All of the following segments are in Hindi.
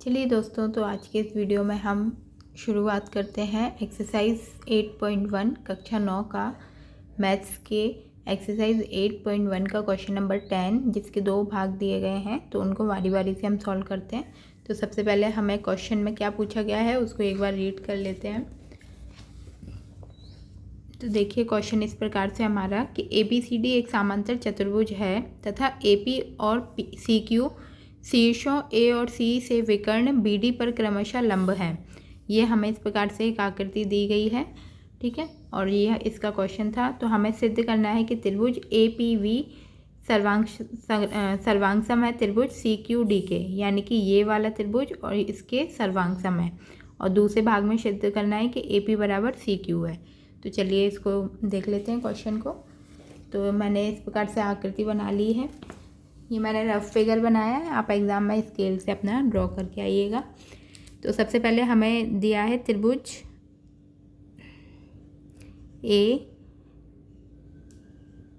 चलिए दोस्तों, तो आज के इस वीडियो में हम शुरुआत करते हैं एक्सरसाइज 8.1 कक्षा 9 का मैथ्स के एक्सरसाइज 8.1 का क्वेश्चन नंबर 10, जिसके दो भाग दिए गए हैं। तो उनको बारी बारी से हम सॉल्व करते हैं। तो सबसे पहले हमें क्वेश्चन में क्या पूछा गया है उसको एक बार रीड कर लेते हैं। तो देखिए, क्वेश्चन इस प्रकार से हमारा कि ABCD एक समांतर चतुर्भुज है तथा AP और CQ शीर्षों A और C से विकर्ण BD पर क्रमशः लंब है। ये हमें इस प्रकार से एक आकृति दी गई है, ठीक है। और यह इसका क्वेश्चन था। तो हमें सिद्ध करना है कि त्रिभुज APV सर्वांगसम है त्रिभुज CQD के, यानी कि ये वाला त्रिभुज और इसके सर्वांगसम है। और दूसरे भाग में सिद्ध करना है कि AP बराबर CQ है। तो चलिए इसको देख लेते हैं क्वेश्चन को। तो मैंने इस प्रकार से आकृति बना ली है। ये मैंने रफ फिगर बनाया है, आप एग्ज़ाम में स्केल से अपना ड्रॉ करके आइएगा। तो सबसे पहले हमें दिया है त्रिभुज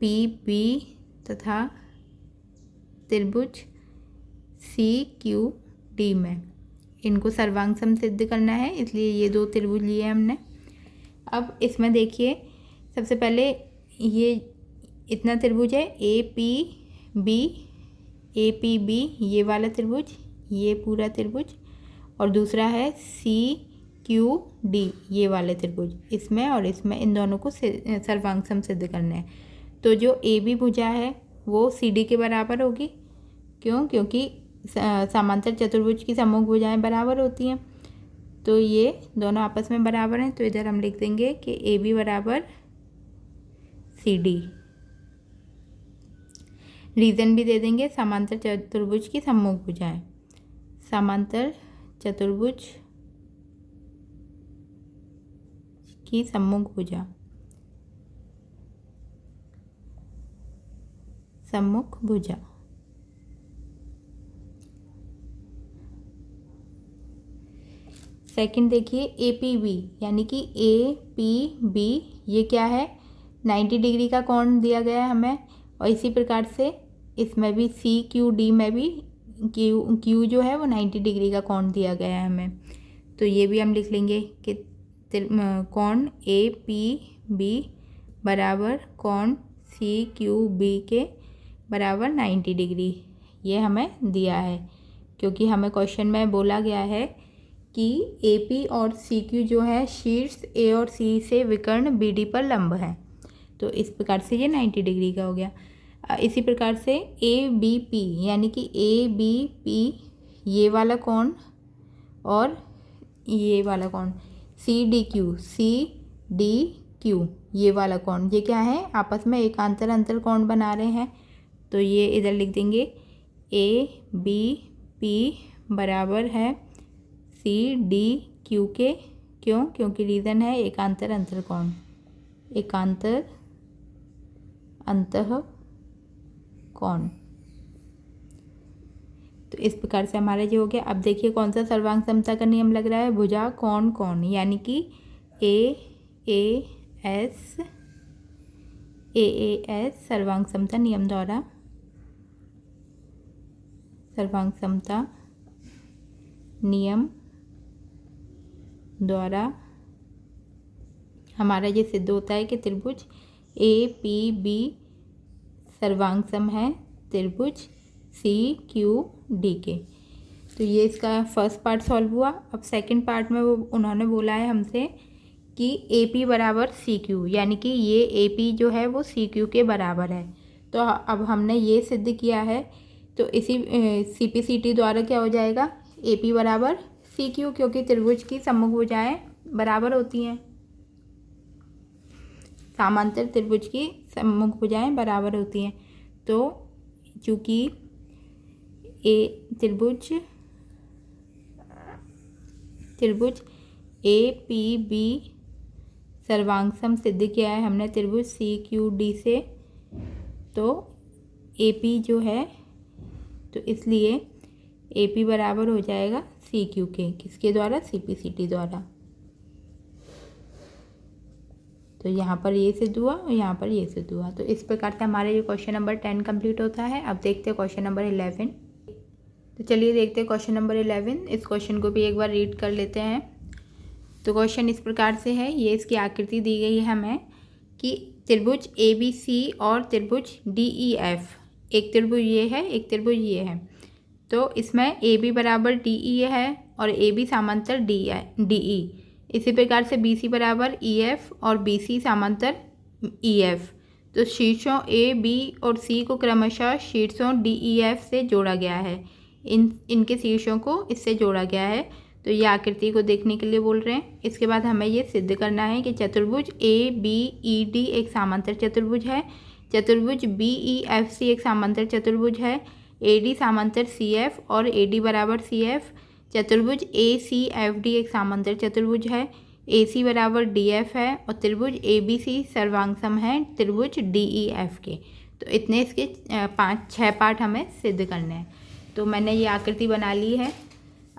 APB तथा त्रिभुज CQD में इनको सर्वांगसम सिद्ध करना है, इसलिए ये दो त्रिभुज लिए हमने। अब इसमें देखिए, सबसे पहले ये इतना त्रिभुज है APB ये वाला त्रिभुज, ये पूरा त्रिभुज, और दूसरा है CQD ये वाले त्रिभुज, इसमें और इसमें इन दोनों को सर्वांगसम सिद्ध करना है। तो जो AB भुजा है वो CD के बराबर होगी। क्यों? क्योंकि समांतर चतुर्भुज की सम्मुख भुजाएं बराबर होती हैं। तो ये दोनों आपस में बराबर हैं। तो इधर हम लिख देंगे कि AB बराबर CD। रीज़न भी दे देंगे, समांतर चतुर्भुज की सम्मुख भुजाएं, समांतर चतुर्भुज की सम्मुख भुजा, सम्मुख भुजा। सेकंड देखिए APB, यानी कि APB ये क्या है, 90 डिग्री का कोण दिया गया है हमें। और इसी प्रकार से इसमें भी CQD में भी Q जो है वो 90 डिग्री का कोण दिया गया है हमें। तो ये भी हम लिख लेंगे कि कोण APB बराबर कोण CQB के बराबर 90 डिग्री, ये हमें दिया है। क्योंकि हमें क्वेश्चन में बोला गया है कि AP और CQ जो है शीर्ष A और C से विकर्ण BD पर लंब है। तो इस प्रकार से ये 90 डिग्री का हो गया। इसी प्रकार से ABP, यानी कि ABP ये वाला कोण और ये वाला कोण CDQ ये वाला कोण, ये क्या है, आपस में एकांतर अंतर कोण बना रहे हैं। तो ये इधर लिख देंगे ABP बराबर है CDQ के। क्यों? क्योंकि रीज़न है एकांतर अंतर कोण, एकांतर अंतः कोण। तो इस प्रकार से हमारा ये हो गया। अब देखिए कौन सा सर्वांग समता का नियम लग रहा है, भुजा कोण कोण, यानी कि AAS सर्वांग समता नियम द्वारा, सर्वांग समता नियम द्वारा हमारा ये सिद्ध होता है कि त्रिभुज APB सर्वांगसम है त्रिभुज CQD के। तो ये इसका फर्स्ट पार्ट सॉल्व हुआ। अब सेकंड पार्ट में वो उन्होंने बोला है हमसे कि AP बराबर CQ, यानी कि ये AP जो है वो CQ के बराबर है। तो अब हमने ये सिद्ध किया है। तो इसी CPCT द्वारा क्या हो जाएगा, AP बराबर CQ, क्योंकि त्रिभुज की सम्मुख भुजाएं बराबर होती हैं, समांतर त्रिभुज की सम्मुख भुजाएं बराबर होती हैं। तो चूँकि त्रिभुज APB सर्वांगसम सिद्ध किया है हमने त्रिभुज CQD से, तो AP जो है, तो इसलिए AP बराबर हो जाएगा CQ के। किसके द्वारा? CPCT द्वारा। तो यहाँ पर ये सिद्ध हुआ और यहाँ पर ये सिद्ध हुआ। तो इस प्रकार से हमारा ये क्वेश्चन नंबर 10 कंप्लीट होता है। अब देखते हैं क्वेश्चन नंबर 11। तो चलिए देखते हैं क्वेश्चन नंबर 11। इस क्वेश्चन को भी एक बार रीड कर लेते हैं। तो क्वेश्चन इस प्रकार से है, ये इसकी आकृति दी गई है हमें कि त्रिभुज ABC और त्रिभुज DEF, एक त्रिभुज ये है, एक त्रिभुज ये है। तो इसमें AB बराबर DE है और AB समांतर DE। इसी प्रकार से BC बराबर EF और BC समांतर EF। तो शीर्षों A, B और C को क्रमशः शीर्षों DEF से जोड़ा गया है। इनके शीर्षों को इससे जोड़ा गया है। तो ये आकृति को देखने के लिए बोल रहे हैं। इसके बाद हमें ये सिद्ध करना है कि चतुर्भुज ABED एक समांतर चतुर्भुज है, चतुर्भुज BEFC एक समांतर चतुर्भुज है, AD समांतर CF और AD बराबर CF, चतुर्भुज ACFD एक समांतर चतुर्भुज है, AC बराबर DF है और त्रिभुज ABC सर्वांगसम है त्रिभुज DEF के। तो इतने इसके 5-6 पार्ट हमें सिद्ध करने हैं। तो मैंने ये आकृति बना ली है।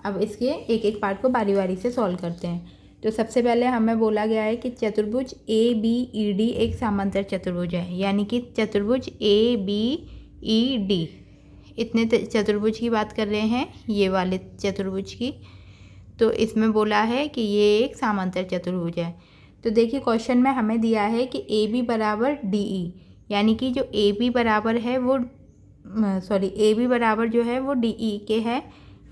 अब इसके एक एक पार्ट को बारी बारी से सॉल्व करते हैं। तो सबसे पहले हमें बोला गया है कि चतुर्भुज ABED एक समांतर चतुर्भुज है, यानी कि चतुर्भुज ABED, इतने चतुर्भुज की बात कर रहे हैं, ये वाले चतुर्भुज की। तो इसमें बोला है कि ये एक समांतर चतुर्भुज है। तो देखिए क्वेश्चन में हमें दिया है कि AB बराबर DE, यानी कि जो AB बराबर है वो AB बराबर जो है वो DE के है,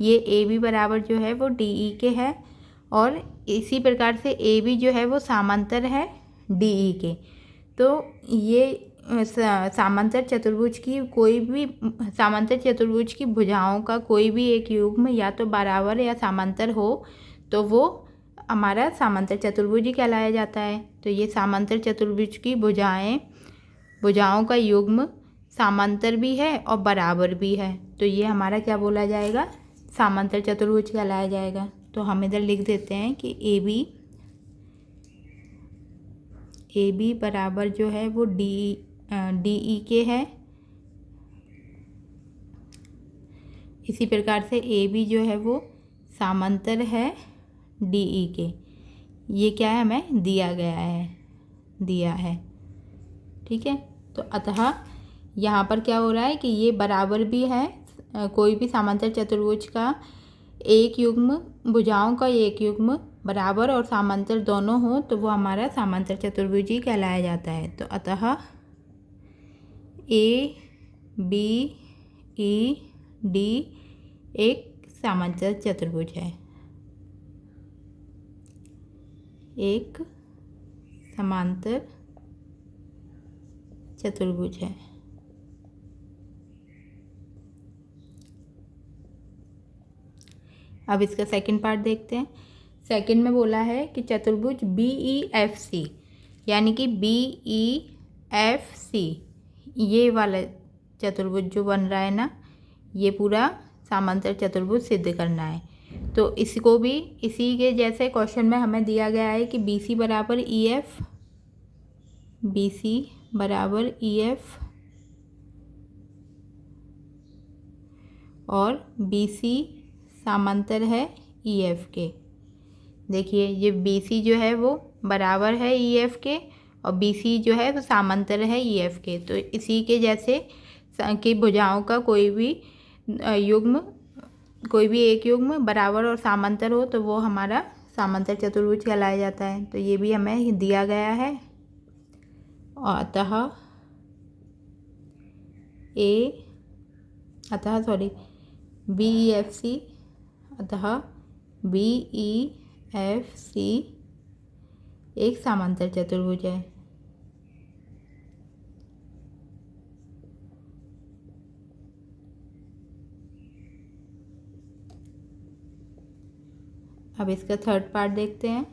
ये AB बराबर जो है वो DE के है और इसी प्रकार से AB जो है वो समांतर है DE के। तो ये समांतर चतुर्भुज की कोई भी समांतर चतुर्भुज की भुजाओं का कोई भी एक युग्म या तो बराबर या समांतर हो तो वो हमारा समांतर चतुर्भुज ही कहलाया जाता है। तो ये समांतर चतुर्भुज की भुजाओं का युग्म समांतर भी है और बराबर भी है। तो ये हमारा क्या बोला जाएगा, समांतर चतुर्भुज कहलाया जाएगा। तो हम इधर लिख देते हैं कि AB बराबर जो है वो DE के है। इसी प्रकार से AB जो है वो समांतर है DE के। ये क्या है, हमें दिया है। ठीक है। तो अतः यहाँ पर क्या हो रहा है कि ये बराबर भी है, कोई भी समांतर चतुर्भुज का एक युग्म, भुजाओं का एक युग्म बराबर और समांतर दोनों हो तो वो हमारा समांतर चतुर्भुज ही कहलाया जाता है। तो अतः ABED एक समांतर चतुर्भुज है, एक समांतर चतुर्भुज है। अब इसका सेकंड पार्ट देखते हैं। सेकंड में बोला है कि चतुर्भुज BEFC, यानी कि BEFC ये वाला चतुर्भुज जो बन रहा है ना, ये पूरा समांतर चतुर्भुज सिद्ध करना है। तो इसको भी इसी के जैसे क्वेश्चन में हमें दिया गया है कि BC बराबर EF और BC समांतर है EF के। देखिए ये BC जो है वो बराबर है EF के और BC जो है वो समांतर है EF के। तो इसी के जैसे कि भुजाओं का कोई भी एक युग्म बराबर और समांतर हो तो वो हमारा समांतर चतुर्भुज कहलाया जाता है। तो ये भी हमें दिया गया है। और अतः BEFC एक समांतर चतुर्भुज है। अब इसका थर्ड पार्ट देखते हैं।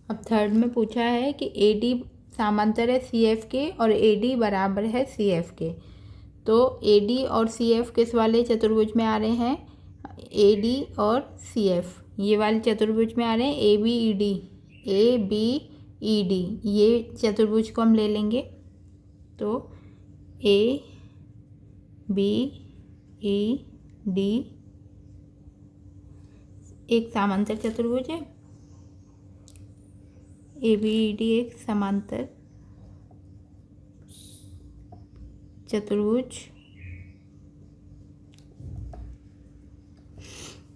अब थर्ड में पूछा है कि AD समांतर है CF के और AD बराबर है CF के। तो AD और CF किस वाले चतुर्भुज में आ रहे हैं, AD और CF ये वाले चतुर्भुज में आ रहे हैं। ABED ये चतुर्भुज को हम ले लेंगे। तो ABED एक समांतर चतुर्भुज है। ABED एक समांतर चतुर्भुज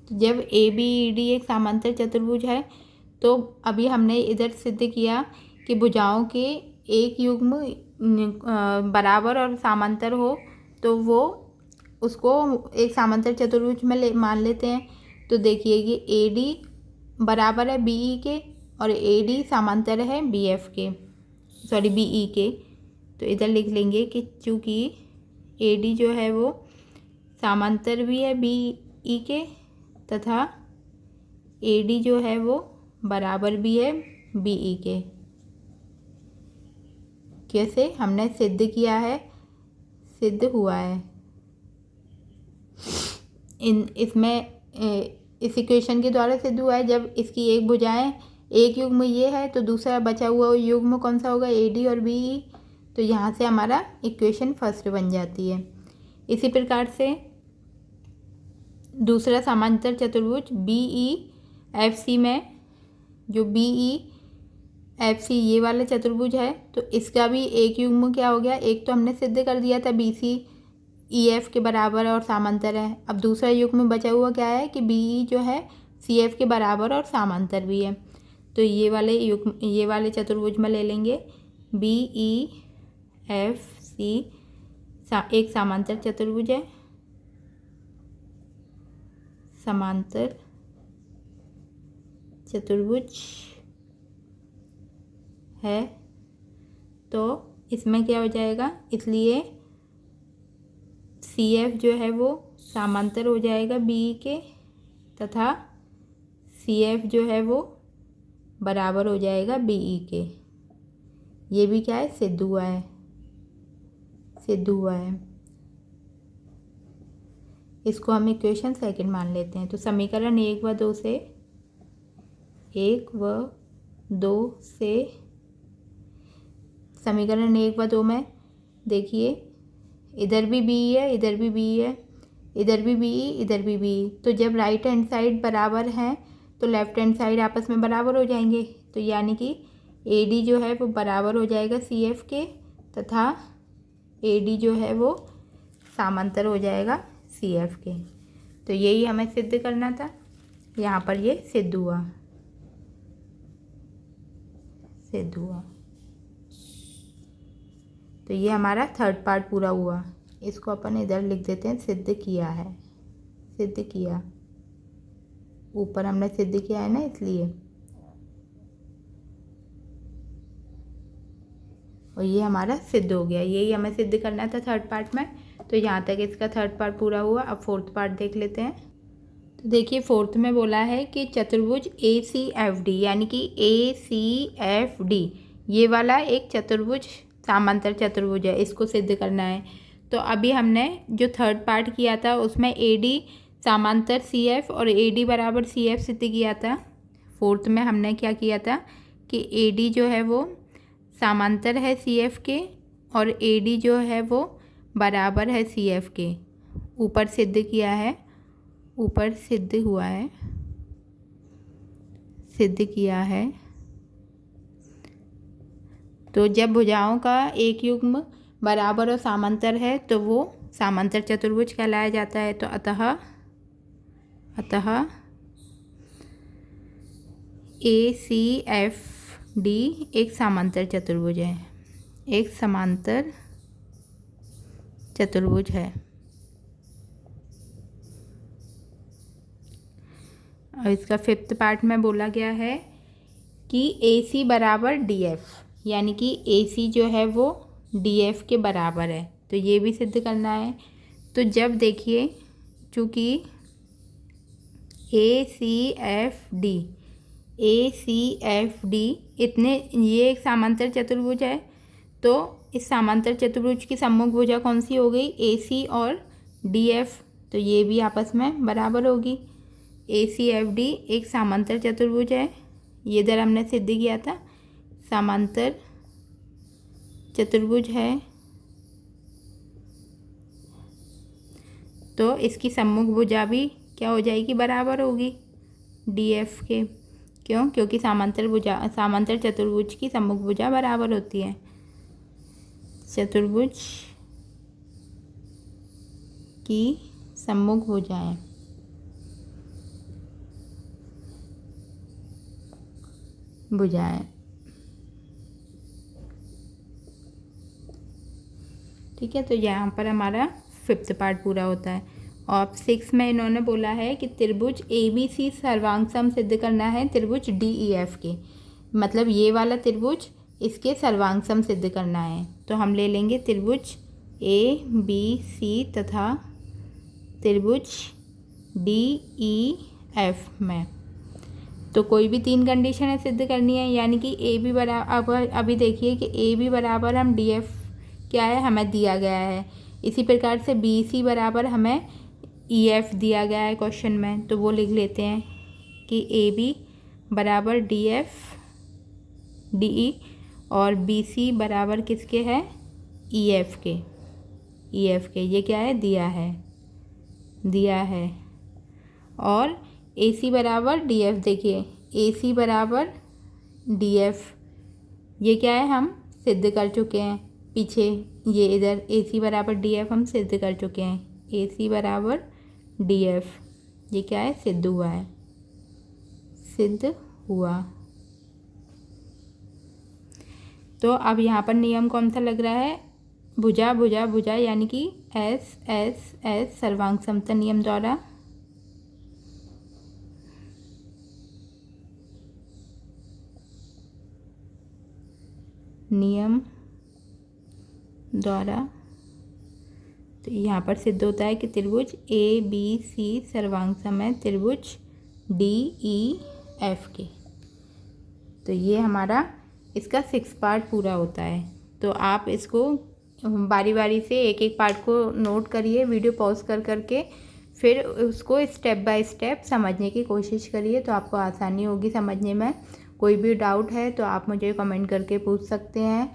तो जब ए बी ई डी एक समांतर चतुर्भुज है तो अभी हमने इधर सिद्ध किया कि भुजाओं के एक युग्म बराबर और समांतर हो तो वो उसको एक समांतर चतुर्भुज में मान लेते हैं। तो देखिए कि ए डी बराबर है बी ई के और ए डी समांतर है बी एफ के, सॉरी बी ई के। तो इधर लिख लेंगे कि चूँकि ए डी जो है वो समांतर भी है बी ई के तथा ए डी जो है वो बराबर भी है बी ई के। कैसे हमने सिद्ध किया है, सिद्ध हुआ है इस इक्वेशन के द्वारा सिद्ध हुआ है। जब इसकी एक भुजाएं एक युग्म ये है तो दूसरा बचा हुआ युग्म कौन सा होगा, ए डी और बी ई। तो यहाँ से हमारा इक्वेशन फर्स्ट बन जाती है। इसी प्रकार से दूसरा समांतर चतुर्भुज बी ई एफ सी में, जो बी ई एफ सी ये वाला चतुर्भुज है तो इसका भी एक युग्म क्या हो गया, एक तो हमने सिद्ध कर दिया था बी सी ई एफ के बराबर और समांतर है। अब दूसरा युग्म बचा हुआ क्या है कि बी ई जो है सी एफ के बराबर और समांतर भी है। तो ये वाले चतुर्भुज में ले लेंगे बी ई एफ सी एक समांतर चतुर्भुज है, समांतर चतुर्भुज है। तो इसमें क्या हो जाएगा, इसलिए सी एफ जो है वो समांतर हो जाएगा बी ई के तथा सी एफ जो है वो बराबर हो जाएगा बी ई के। ये भी क्या है, सिद्ध हुआ है, सिद्ध हुआ है। इसको हम इक्वेशन सेकंड मान लेते हैं। तो समीकरण 1 व 2 से समीकरण 1 व 2 में देखिए इधर भी बी है, इधर भी बी है, इधर भी बी, इधर भी बी। तो जब राइट हैंड साइड बराबर है तो लेफ्ट हैंड साइड आपस में बराबर हो जाएंगे। तो यानी कि ए डी जो है वो बराबर हो जाएगा सी एफ के तथा ए डी जो है वो समांतर हो जाएगा सी एफ के। तो यही हमें सिद्ध करना था, यहाँ पर ये सिद्ध हुआ, सिद्ध हुआ। तो ये हमारा थर्ड पार्ट पूरा हुआ। इसको अपन इधर लिख देते हैं, सिद्ध किया है, सिद्ध किया। ऊपर हमने सिद्ध किया है ना, इसलिए। और ये हमारा सिद्ध हो गया। यही हमें सिद्ध करना था थर्ड पार्ट में। तो यहाँ तक इसका थर्ड पार्ट पूरा हुआ। अब फोर्थ पार्ट देख लेते हैं। तो देखिए फोर्थ में बोला है कि चतुर्भुज ए सी एफ डी, यानी कि ए सी एफ डी ये वाला एक चतुर्भुज समांतर चतुर्भुज है, इसको सिद्ध करना है। तो अभी हमने जो थर्ड पार्ट किया था उसमें ए डी समांतर सी एफ और ए डी बराबर सी एफ सिद्ध किया था। फोर्थ में हमने क्या किया था कि ए डी जो है वो समांतर है सी एफ के और ए डी जो है वो बराबर है सी एफ के। ऊपर सिद्ध किया है, ऊपर सिद्ध हुआ है, सिद्ध किया है। तो जब भुजाओं का एक युग्म बराबर और समांतर है तो वो समांतर चतुर्भुज कहलाया जाता है। तो अतः ए सी एफ डी एक समांतर चतुर्भुज है, एक समांतर चतुर्भुज है। और इसका फिफ्थ पार्ट में बोला गया है कि ए सी बराबर डी एफ, यानी कि ए सी जो है वो डी एफ के बराबर है। तो ये भी सिद्ध करना है। तो जब देखिए चूँकि ए सी एफ डी इतने, ये एक समांतर चतुर्भुज है। तो इस समांतर चतुर्भुज की सम्मुख भुजा कौन सी हो गई, ए सी और डी एफ। तो ये भी आपस में बराबर होगी। ए सी एफ डी एक समांतर चतुर्भुज है, ये इधर हमने सिद्ध किया था, समांतर चतुर्भुज है। तो इसकी सम्मुख भुजा भी क्या हो जाएगी, बराबर होगी डी एफ के। क्यों, क्योंकि समांतर चतुर्भुज की सम्मुख भुजा बराबर होती है। चतुर्भुज की सम्मुख भुजाएं भुजाएं। ठीक है, तो यहाँ पर हमारा 5th पार्ट पूरा होता है। और 6 में इन्होंने बोला है कि त्रिभुज ABC सर्वांग सम सिद्ध करना है त्रिभुज DEF के, मतलब ये वाला त्रिभुज इसके सर्वांग सम सिद्ध करना है। तो हम ले लेंगे त्रिभुज ABC तथा त्रिभुज DEF में। तो कोई भी 3 कंडीशनें सिद्ध करनी है, यानी कि AB बराबर, अभी देखिए कि AB बराबर हम DF क्या है हमें दिया गया है, इसी प्रकार से BC बराबर हमें EF दिया गया है क्वेश्चन में, तो वो लिख लेते हैं कि AB बराबर DF DE और BC बराबर किसके है EF के, ये क्या है दिया है। और AC बराबर DF, देखिए AC बराबर DF ये क्या है हम सिद्ध कर चुके हैं पीछे, ये इधर AC बराबर DF हम सिद्ध कर चुके हैं, AC बराबर DF ये क्या है सिद्ध हुआ। तो अब यहाँ पर नियम कौन सा लग रहा है, भुजा भुजा भुजा, यानी कि S S S सर्वांग समता नियम द्वारा तो यहाँ पर सिद्ध होता है कि त्रिभुज ABC सर्वांग सम है त्रिभुज DEF के। तो ये हमारा इसका 6 पार्ट पूरा होता है। तो आप इसको बारी बारी से एक एक पार्ट को नोट करिए, वीडियो पॉज कर करके, फिर उसको स्टेप बाय स्टेप समझने की कोशिश करिए, तो आपको आसानी होगी समझने में। कोई भी डाउट है तो आप मुझे कमेंट करके पूछ सकते हैं।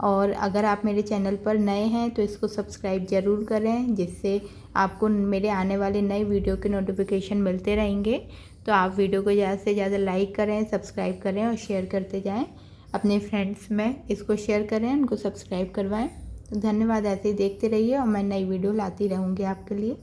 और अगर आप मेरे चैनल पर नए हैं तो इसको सब्सक्राइब ज़रूर करें, जिससे आपको मेरे आने वाले नए वीडियो के नोटिफिकेशन मिलते रहेंगे। तो आप वीडियो को ज़्यादा से ज़्यादा लाइक करें, सब्सक्राइब करें और शेयर करते जाएं। अपने फ्रेंड्स में इसको शेयर करें, उनको सब्सक्राइब करवाएं। तो धन्यवाद, ऐसे ही देखते रहिए और मैं नई वीडियो लाती रहूँगी आपके लिए।